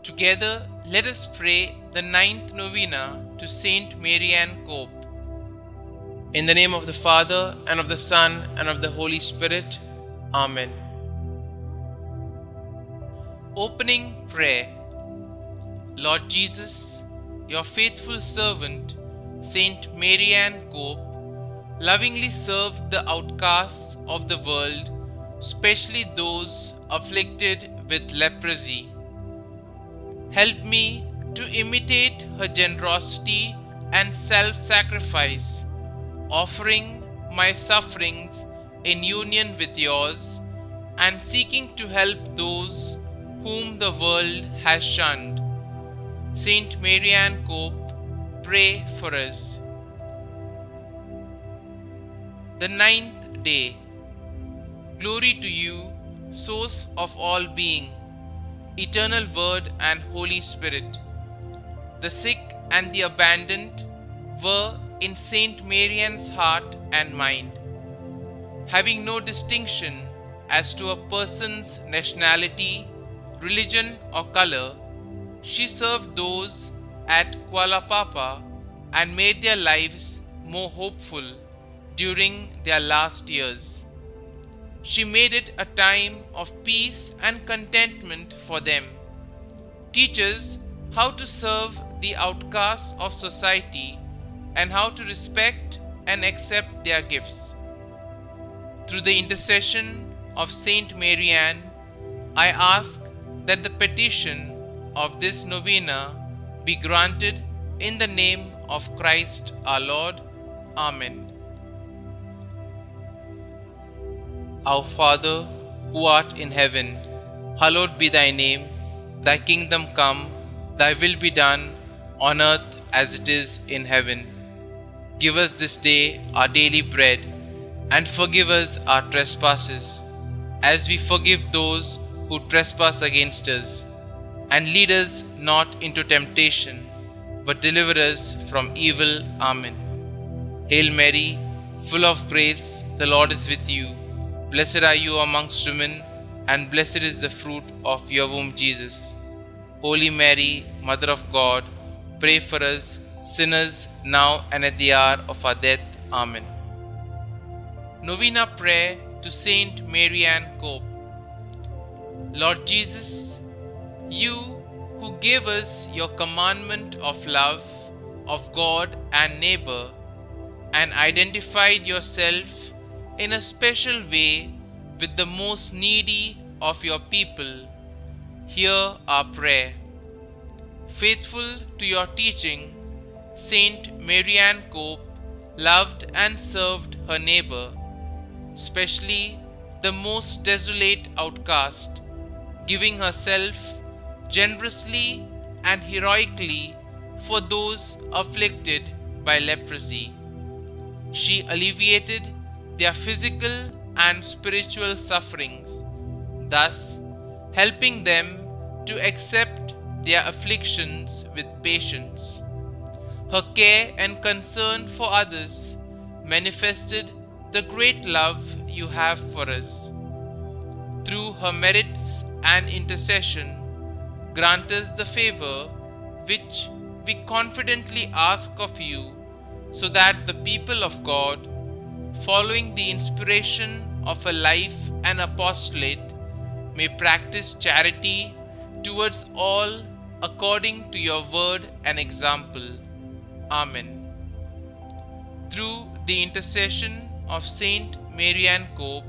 Together, let us pray the ninth novena to St Marianne Cope. In the name of the Father, and of the Son, and of the Holy Spirit. Amen. Opening Prayer. Lord Jesus, your faithful servant, St Marianne Cope, lovingly served the outcasts of the world, especially those afflicted with leprosy. Help me to imitate her generosity and self-sacrifice, offering my sufferings in union with yours and seeking to help those whom the world has shunned. St Marianne Cope, pray for us. The ninth day. Glory to you, source of all being, eternal Word and Holy Spirit. The sick and the abandoned were in St Marianne's heart and mind. Having no distinction as to a person's nationality, religion or color, she served those at Kuala Papa and made their lives more hopeful during their last years. She made it a time of peace and contentment for them. Teach us how to serve the outcasts of society and how to respect and accept their gifts. Through the intercession of Saint Marianne, I ask that the petition of this novena be granted in the name of Christ our Lord. Amen. Our Father, who art in heaven, hallowed be thy name. Thy kingdom come, thy will be done, on earth as it is in heaven. Give us this day our daily bread, and forgive us our trespasses, as we forgive those who trespass against us. And lead us not into temptation, but deliver us from evil. Amen. Hail Mary, full of grace, the Lord is with you. Blessed are you amongst women, and blessed is the fruit of your womb, Jesus. Holy Mary, Mother of God, pray for us sinners now and at the hour of our death. Amen. Novena Prayer to Saint Marianne Cope. Lord Jesus, you who gave us your commandment of love of God and neighbor, and identified yourself in a special way with the most needy of your people, hear our prayer. Faithful to your teaching, Saint Marianne Cope loved and served her neighbor, especially the most desolate outcast, giving herself generously and heroically for those afflicted by leprosy. She alleviated their physical and spiritual sufferings, thus helping them to accept their afflictions with patience. Her care and concern for others manifested the great love you have for us. Through her merits and intercession, grant us the favor which we confidently ask of you, so that the people of God, following the inspiration of a life and apostolate, may practice charity towards all according to your word and example. Amen. Through the intercession of Saint Marianne Cope,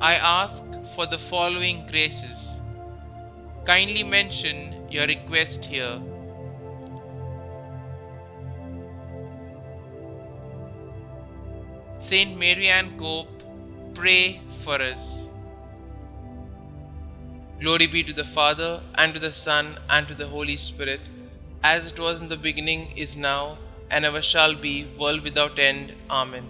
I ask for the following graces. Kindly mention your request here. Saint Marianne Cope, pray for us. Glory be to the Father, and to the Son, and to the Holy Spirit, as it was in the beginning, is now, and ever shall be, world without end. Amen.